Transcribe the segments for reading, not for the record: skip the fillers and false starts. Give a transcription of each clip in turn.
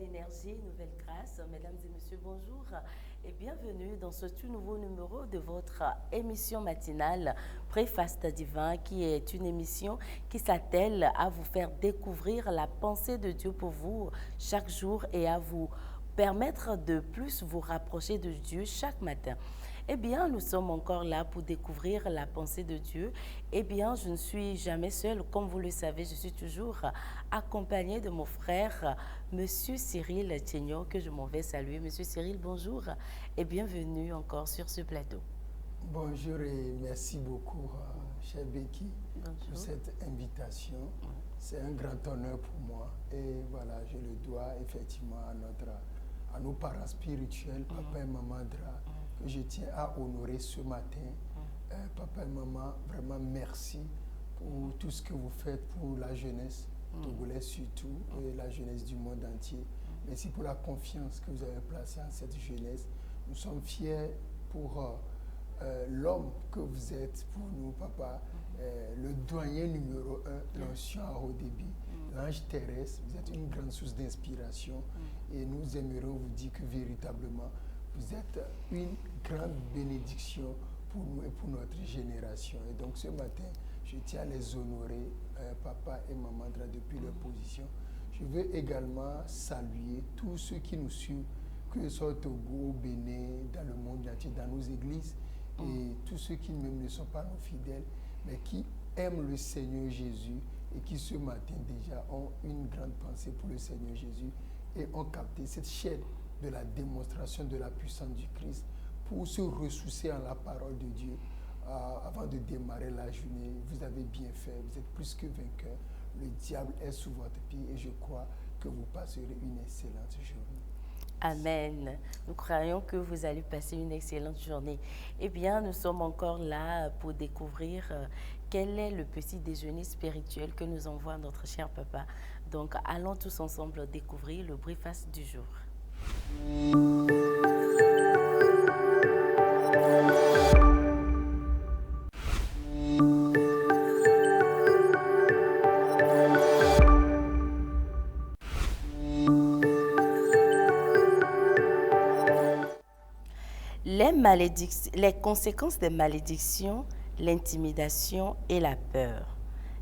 Nouvelle énergie, nouvelle grâce. Mesdames et messieurs, bonjour et bienvenue dans ce tout nouveau numéro de votre émission matinale Préfaste Divin, qui est une émission qui s'attelle à vous faire découvrir la pensée de Dieu pour vous chaque jour et à vous permettre de plus vous rapprocher de Dieu chaque matin. Eh bien, nous sommes encore là pour découvrir la pensée de Dieu. Eh bien, je ne suis jamais seule. Comme vous le savez, je suis toujours accompagnée de mon frère, Monsieur Cyril Thiegno, que je m'en vais saluer. Monsieur Cyril, bonjour et bienvenue encore sur ce plateau. Bonjour et merci beaucoup, cher Becky, pour cette invitation. C'est un grand honneur pour moi et voilà, je le dois effectivement à nos parents spirituels, papa et maman Dra, que je tiens à honorer ce matin. Papa et maman, vraiment merci pour tout ce que vous faites pour la jeunesse togolaise surtout et la jeunesse du monde entier. Merci pour la confiance que vous avez placée en cette jeunesse. Nous sommes fiers pour l'homme que vous êtes pour nous, papa, le doyen numéro 1, l'ancien à haut débit, l'ange terrestre. Vous êtes une grande source d'inspiration et nous aimerions vous dire que véritablement, vous êtes une grande bénédiction pour nous et pour notre génération. Et donc ce matin, je tiens à les honorer, papa et maman, depuis leur position. Je veux également saluer tous ceux qui nous suivent, que ce soit au Togo, au Bénin, dans le monde entier, dans nos églises, et tous ceux qui même ne sont pas nos fidèles, mais qui aiment le Seigneur Jésus et qui ce matin déjà ont une grande pensée pour le Seigneur Jésus et ont capté cette chaîne de la démonstration de la puissance du Christ pour se ressourcer en la parole de Dieu. Avant de démarrer la journée, vous avez bien fait, vous êtes plus que vainqueur. Le diable est sous votre pied et je crois que vous passerez une excellente journée. Amen. Nous croyons que vous allez passer une excellente journée. Eh bien, nous sommes encore là pour découvrir quel est le petit déjeuner spirituel que nous envoie notre cher papa. Donc, allons tous ensemble découvrir le préface du jour. Les conséquences des malédictions, l'intimidation et la peur.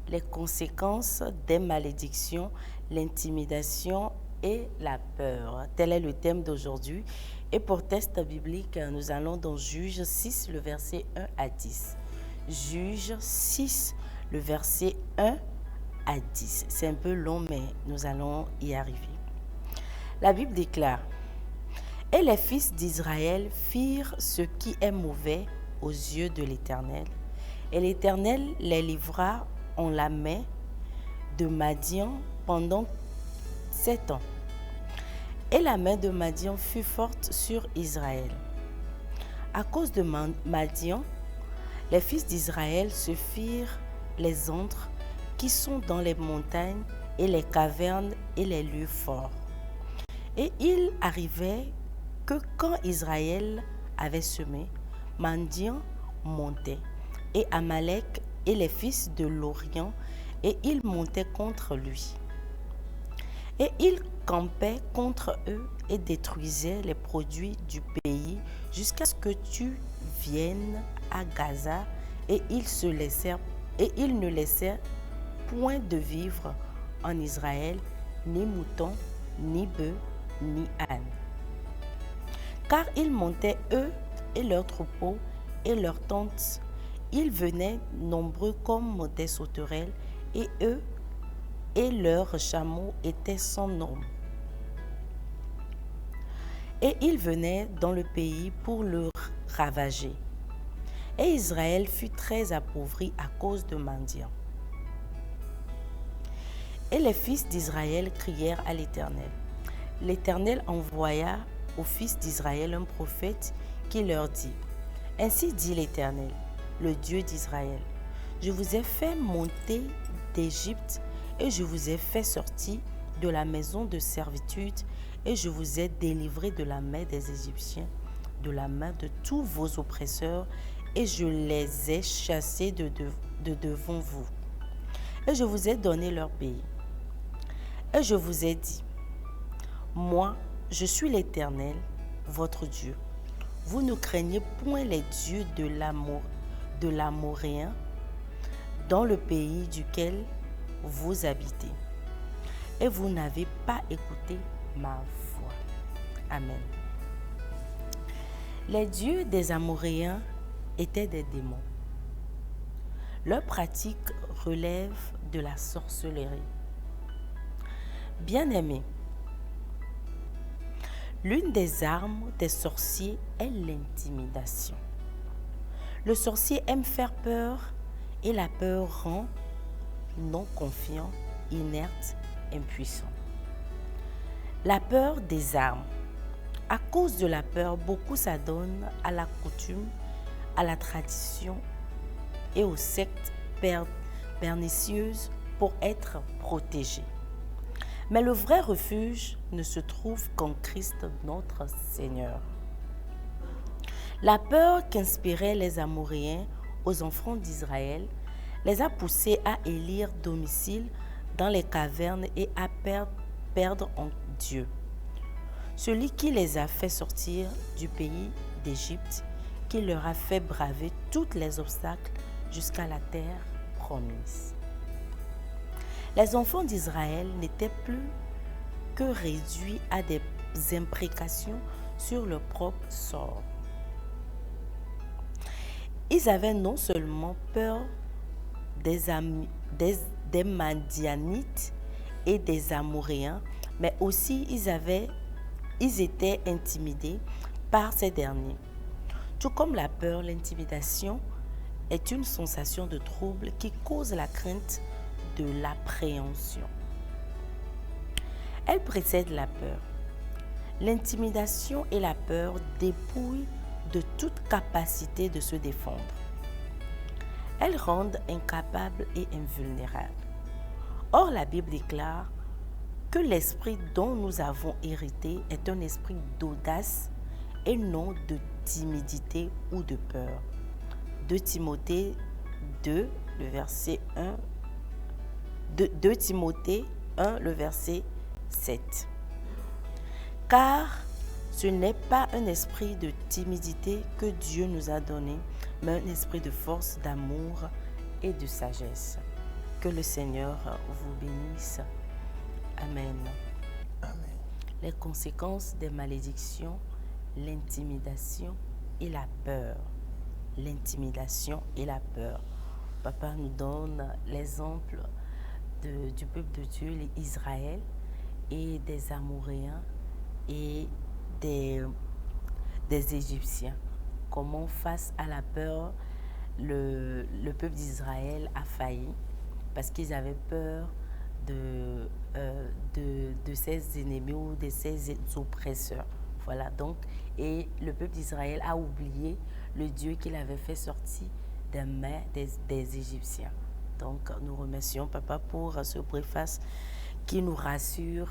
Les conséquences des malédictions, l'intimidation et la peur. Tel est le thème d'aujourd'hui. Et pour test biblique, nous allons dans Juge 6, le verset 1 à 10. Juge 6, le verset 1 à 10. C'est un peu long, mais nous allons y arriver. La Bible déclare: et les fils d'Israël firent ce qui est mauvais aux yeux de l'Éternel. Et l'Éternel les livra en la main de Madian pendant 7 ans. Et la main de Madian fut forte sur Israël. À cause de Madian, les fils d'Israël se firent les antres qui sont dans les montagnes et les cavernes et les lieux forts. Et il arrivait que quand Israël avait semé, Madian montait, et Amalek et les fils de l'Orient, et ils montaient contre lui. Et il campait contre eux et détruisait les produits du pays jusqu'à ce que tu viennes à Gaza, et ils ne laissèrent point de vivre en Israël, ni moutons, ni bœufs, ni ânes. Car ils montaient, eux et leurs troupeaux et leurs tentes. Ils venaient nombreux comme des sauterelles, et eux et leurs chameaux étaient sans nombre. Et ils venaient dans le pays pour le ravager. Et Israël fut très appauvri à cause de Madian. Et les fils d'Israël crièrent à l'Éternel. L'Éternel envoya aux fils d'Israël un prophète qui leur dit: ainsi dit l'Éternel, le Dieu d'Israël, je vous ai fait monter d'Égypte et je vous ai fait sortir de la maison de servitude et je vous ai délivré de la main des Égyptiens, de la main de tous vos oppresseurs, et je les ai chassés de devant vous. Et je vous ai donné leur pays. Et je vous ai dit: Moi, je suis l'Éternel, votre Dieu. Vous ne craignez point les dieux de l'Amoréen dans le pays duquel vous habitez. Et vous n'avez pas écouté ma voix. Amen. Les dieux des Amoréens étaient des démons. Leur pratique relève de la sorcellerie. Bien-aimés, l'une des armes des sorciers est l'intimidation. Le sorcier aime faire peur et la peur rend non confiant, inerte, impuissant. La peur désarme. À cause de la peur, beaucoup s'adonnent à la coutume, à la tradition et aux sectes pernicieuses pour être protégés. Mais le vrai refuge ne se trouve qu'en Christ notre Seigneur. La peur qu'inspiraient les Amoréens aux enfants d'Israël les a poussés à élire domicile dans les cavernes et à perdre en Dieu. Celui qui les a fait sortir du pays d'Égypte, qui leur a fait braver tous les obstacles jusqu'à la terre promise. Les enfants d'Israël n'étaient plus que réduits à des imprécations sur leur propre sort. Ils avaient non seulement peur des Madianites et des Amoréens, mais aussi ils étaient intimidés par ces derniers. Tout comme la peur, l'intimidation est une sensation de trouble qui cause la crainte de l'appréhension. Elle précède la peur. L'intimidation et la peur dépouillent de toute capacité de se défendre. Elles rendent incapables et invulnérables. Or, la Bible déclare que l'esprit dont nous avons hérité est un esprit d'audace et non de timidité ou de peur. 2 Timothée 2, le verset 1. 2 Timothée 1, le verset 7. Car ce n'est pas un esprit de timidité que Dieu nous a donné, mais un esprit de force, d'amour et de sagesse. Que le Seigneur vous bénisse. Amen. Amen. Les conséquences des malédictions, l'intimidation et la peur. L'intimidation et la peur. Papa nous donne l'exemple du peuple de Dieu, l'Israël, et des Amoréens et des Égyptiens. Comment face à la peur, le peuple d'Israël a failli parce qu'ils avaient peur de ses ennemis ou de ses oppresseurs. Voilà, donc, et le peuple d'Israël a oublié le Dieu qu'il avait fait sortir des mains des Égyptiens. Donc, nous remercions Papa pour ce préface qui nous rassure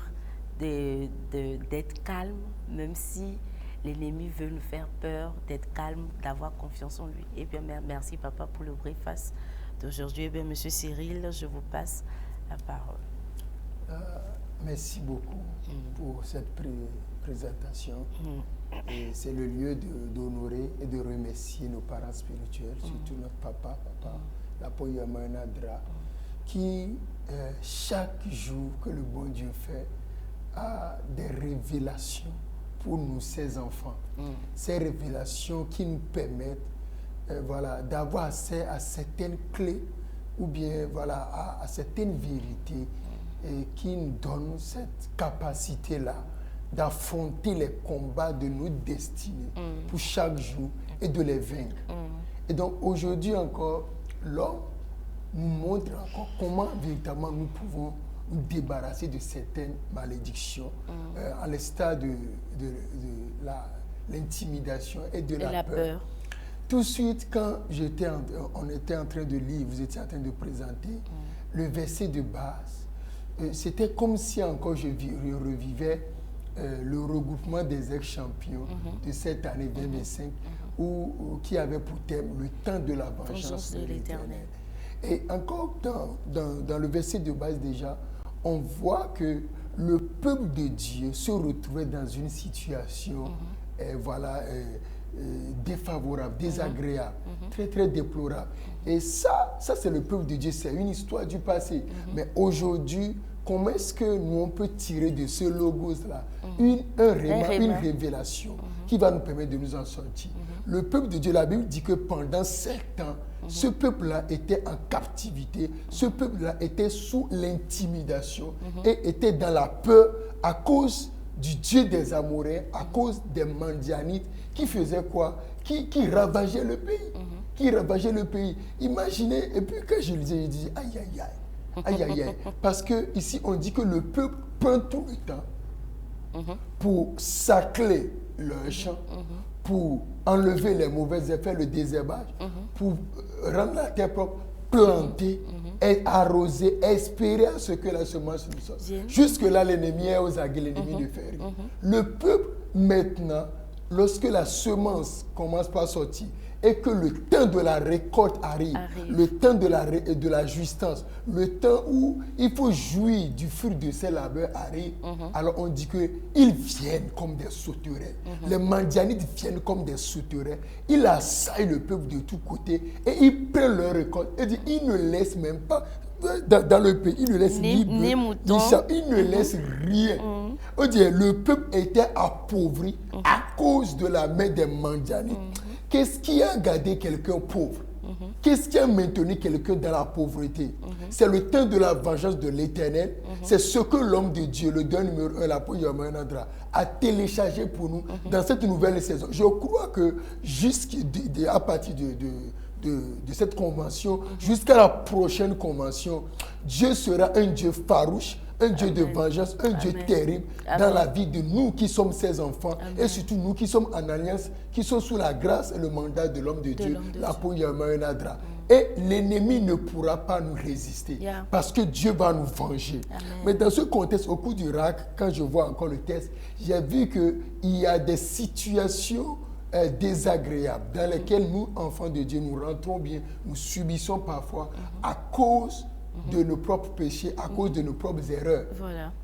d'être calme, même si l'ennemi veut nous faire peur, d'être calme, d'avoir confiance en lui. Et bien, merci Papa pour le préface d'aujourd'hui. Et bien, Monsieur Cyril, je vous passe la parole. Merci beaucoup pour cette présentation. Et c'est le lieu d'honorer et de remercier nos parents spirituels, surtout notre papa Lapoya Manadra, qui chaque jour que le bon Dieu fait a des révélations pour nous, ses enfants. Ces révélations qui nous permettent d'avoir accès à certaines clés ou bien à certaines vérités et qui nous donnent cette capacité-là d'affronter les combats de nos destinées pour chaque jour et de les vaincre. Et donc aujourd'hui encore, l'homme nous montre encore comment véritablement nous pouvons nous débarrasser de certaines malédictions à l'instar de l'intimidation et de la peur. Tout de suite, quand on était en train de lire, vous étiez en train de présenter le verset de base, c'était comme si encore je revivais le regroupement des ex-champions de cette année 2025 qui avait pour thème le temps de la vengeance de l'Éternel. Et encore dans le verset de base déjà, on voit que le peuple de Dieu se retrouvait dans une situation défavorable, désagréable, très très déplorable. Et ça c'est le peuple de Dieu, c'est une histoire du passé. Mais aujourd'hui, comment est-ce que nous on peut tirer de ce logos-là une révélation qui va nous permettre de nous en sortir? Le peuple de Dieu, la Bible dit que pendant 7 ans, ce peuple-là était en captivité, ce peuple-là était sous l'intimidation et était dans la peur à cause du Dieu des Amoréens, à cause des Mandianites qui faisaient quoi? Qui ravageaient le pays. Qui ravageaient le pays. Imaginez, et puis quand je lisais, je disais aïe aïe aïe. Aïe aïe aïe. Parce que ici on dit que le peuple prend tout le temps pour sacler leur champ, pour enlever les mauvais effets, le désherbage, pour rendre la terre propre, planter, et arroser, espérer à ce que la semence nous sorte. Jusque-là, l'ennemi est aux aguets, l'ennemi ne fait rien. Le peuple, maintenant, lorsque la semence commence par sortir et que le temps de la récolte arrive. Le temps de la jouissance, le temps où il faut jouir du fruit de ses labeurs arrive, alors on dit qu'ils viennent comme des sauterelles. Les Mandianites viennent comme des sauterelles. Ils assaillent le peuple de tous côtés et ils prennent leur récolte. Et ils ne laissent même pas dans le pays, ils ne laissent ni moutons. Ils ne laissent rien. On dit le peuple était appauvri à cause de la main des Mandianites. Qu'est-ce qui a gardé quelqu'un pauvre? Qu'est-ce qui a maintenu quelqu'un dans la pauvreté? C'est le temps de la vengeance de l'Éternel. C'est ce que l'homme de Dieu, le Dieu numéro 1, l'apôtre Yamanandra, a téléchargé pour nous dans cette nouvelle saison. Je crois que à partir de cette convention, jusqu'à la prochaine convention, Dieu sera un Dieu farouche, un Dieu de vengeance, un Dieu terrible dans la vie de nous qui sommes ses enfants et surtout nous qui sommes en alliance, qui sont sous la grâce et le mandat de l'homme de Dieu, l'apôtre Yamanandra. Et l'ennemi ne pourra pas nous résister parce que Dieu va nous venger. Mais dans ce contexte, au cours du RAC, quand je vois encore le texte, j'ai vu qu'il y a des situations désagréables dans lesquelles nous, enfants de Dieu, nous rentrons bien, nous subissons parfois à cause de nos propres péchés, à cause de nos propres erreurs.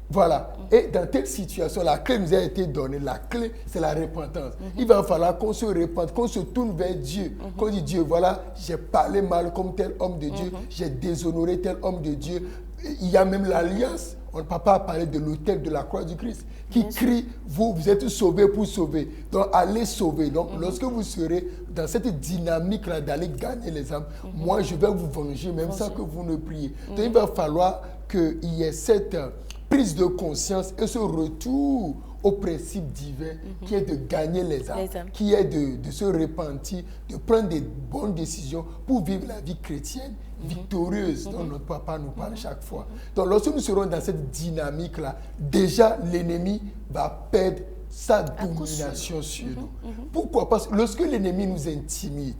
Voilà. Et dans telle situation, la clé nous a été donnée. La clé, c'est la repentance. Il va falloir qu'on se repente, qu'on se tourne vers Dieu. Qu'on dit, Dieu, voilà, j'ai parlé mal comme tel homme de Dieu, j'ai déshonoré tel homme de Dieu. Il y a même l'alliance. Papa a parlé de l'autel de la croix du Christ qui crie, vous êtes sauvés pour sauver. Donc, allez sauver. Donc, lorsque vous serez dans cette dynamique-là d'aller gagner les âmes, moi, je vais vous venger, même sans que vous ne priez. Donc, il va falloir qu'il y ait cette prise de conscience et ce retour au principe divin qui est de gagner les âmes, qui est de se repentir, de prendre des bonnes décisions pour vivre la vie chrétienne victorieuse dont notre papa nous parle chaque fois. Donc lorsque nous serons dans cette dynamique-là, déjà l'ennemi va perdre sa domination sur nous. Pourquoi? Parce que lorsque l'ennemi nous intimide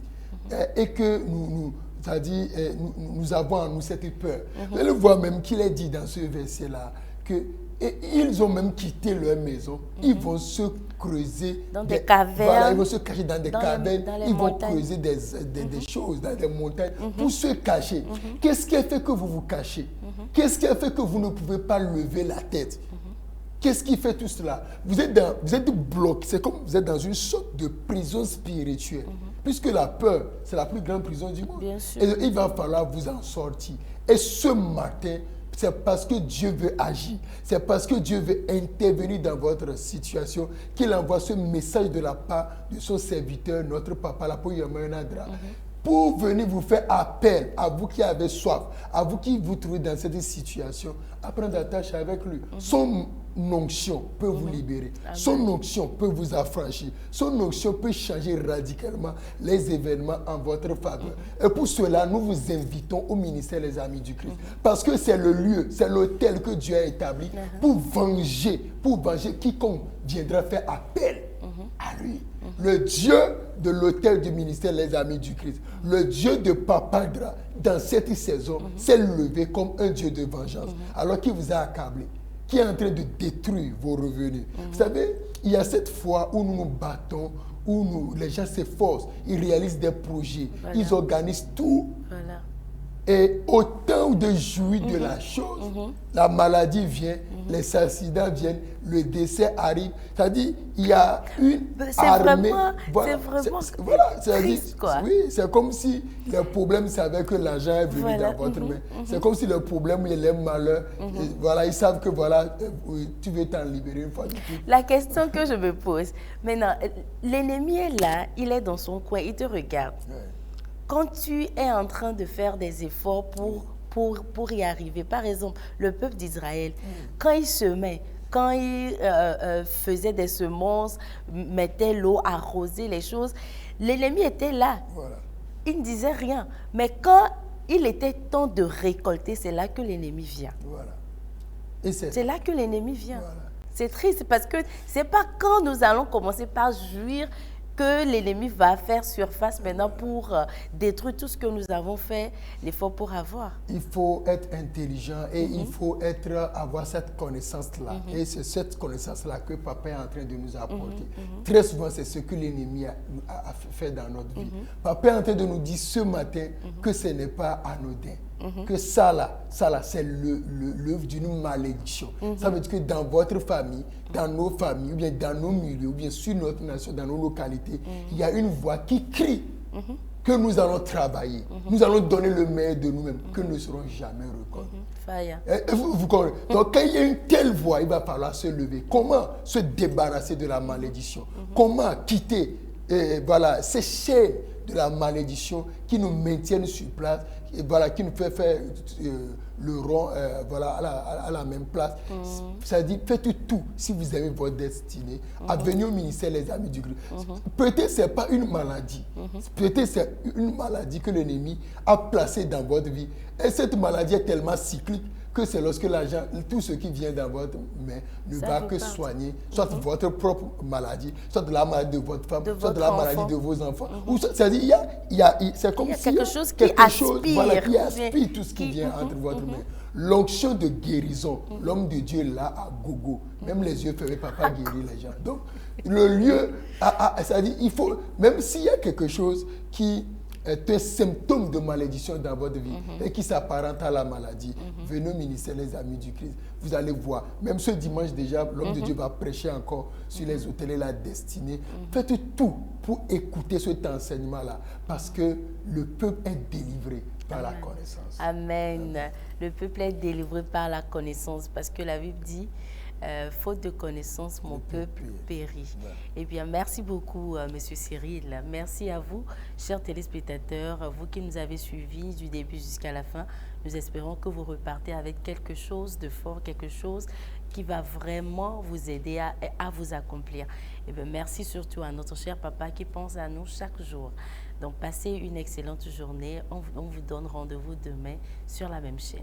et que c'est-à-dire, nous avons en nous cette peur, vous allez voir même qu'il est dit dans ce verset-là que ils ont même quitté leur maison. Ils vont se creuser dans des cavernes. Voilà, ils vont se cacher dans des cavernes. Ils vont creuser des choses dans des montagnes pour se cacher. Qu'est-ce qui a fait que vous vous cachez? Qu'est-ce qui a fait que vous ne pouvez pas lever la tête? Qu'est-ce qui fait tout cela? Vous êtes bloqué. C'est comme vous êtes dans une sorte de prison spirituelle. Puisque la peur, c'est la plus grande prison du monde. Bien sûr. Et il va falloir vous en sortir. Et ce matin, c'est parce que Dieu veut agir, c'est parce que Dieu veut intervenir dans votre situation qu'il envoie ce message de la part de son serviteur, notre papa, l'apôtre Yamanandra, pour venir vous faire appel à vous qui avez soif, à vous qui vous trouvez dans cette situation, à prendre attache avec lui. Son onction peut vous libérer. Son onction peut vous affranchir. Son onction peut changer radicalement les événements en votre faveur. Et pour cela, nous vous invitons au ministère des Amis du Christ. Parce que c'est le lieu, c'est l'autel que Dieu a établi pour venger quiconque viendra faire appel à lui. Le Dieu de l'autel du ministère des Amis du Christ, le Dieu de Papadra, dans cette saison, s'est levé comme un Dieu de vengeance, alors qu'il vous a accablé, qui est en train de détruire vos revenus. Vous savez, il y a cette fois où nous nous battons, où les gens s'efforcent, ils réalisent des projets, ils organisent tout. Et au temps temps de jouir de la chose, la maladie vient, les accidents viennent, le décès arrive. C'est-à-dire, il y a une armée. C'est vraiment triste, quoi. Oui, c'est comme si le problème savait que l'argent est venu dans votre main. C'est comme si le problème, il est malheur. Voilà, ils savent que tu veux t'en libérer une fois de tout. La question que je me pose, maintenant, l'ennemi est là, il est dans son coin, il te regarde. Ouais. Quand tu es en train de faire des efforts pour y arriver, par exemple, le peuple d'Israël, quand il semait, quand il faisait des semences, mettait l'eau, arrosait les choses, l'ennemi était là. Voilà. Il ne disait rien. Mais quand il était temps de récolter, c'est là que l'ennemi vient. Voilà. C'est là que l'ennemi vient. Voilà. C'est triste parce que ce n'est pas quand nous allons commencer par jouir que l'ennemi va faire surface maintenant pour détruire tout ce que nous avons fait, l'effort pour avoir. Il faut être intelligent et il faut avoir cette connaissance-là. Et c'est cette connaissance-là que Papa est en train de nous apporter. Très souvent, c'est ce que l'ennemi a fait dans notre vie. Papa est en train de nous dire ce matin que ce n'est pas anodin. Que ça là, c'est l'œuvre d'une malédiction. Ça veut dire que dans votre famille, dans nos familles, ou bien dans nos milieux, ou bien sur notre nation, dans nos localités, il y a une voix qui crie que nous allons travailler. Nous allons donner le meilleur de nous-mêmes, que nous ne serons jamais reconnus. Vous comprenez? Donc, quand il y a une telle voix, il va falloir se lever. Comment se débarrasser de la malédiction? Comment quitter ces chaînes de la malédiction qui nous maintiennent sur place, et qui nous fait faire le rond à la même place. C'est-à-dire, faites tout si vous avez votre destinée. Venez au ministère les Amis du Christ. Peut-être ce n'est pas une maladie. Peut-être c'est une maladie que l'ennemi a placée dans votre vie. Et cette maladie est tellement cyclique que c'est lorsque l'argent, tout ce qui vient dans votre main ne va que soigner, soit votre propre maladie, soit de la maladie de votre femme, soit de la maladie de vos enfants. C'est-à-dire, c'est comme si quelque chose qui aspire tout ce qui vient entre votre main. L'onction de guérison, l'homme de Dieu là à gogo, même les yeux fermés, papa guérit les gens. Donc, le lieu, c'est-à-dire, il faut, même s'il y a quelque chose qui est un symptôme de malédiction dans votre vie et qui s'apparente à la maladie, venez au ministère les Amis du Christ. Vous allez voir, même ce dimanche déjà, l'homme de Dieu va prêcher encore sur les hôtels et la destinée. Faites tout pour écouter cet enseignement-là, parce que le peuple est délivré par la connaissance. Amen. Le peuple est délivré par la connaissance, parce que la Bible dit, faute de connaissance, mon peuple périt. Ouais. Eh bien, merci beaucoup, Monsieur Cyril. Merci à vous, chers téléspectateurs, vous qui nous avez suivis du début jusqu'à la fin. Nous espérons que vous repartez avec quelque chose de fort, quelque chose qui va vraiment vous aider à vous accomplir. Eh bien, merci surtout à notre cher papa qui pense à nous chaque jour. Donc, passez une excellente journée. On vous donne rendez-vous demain sur la même chaîne.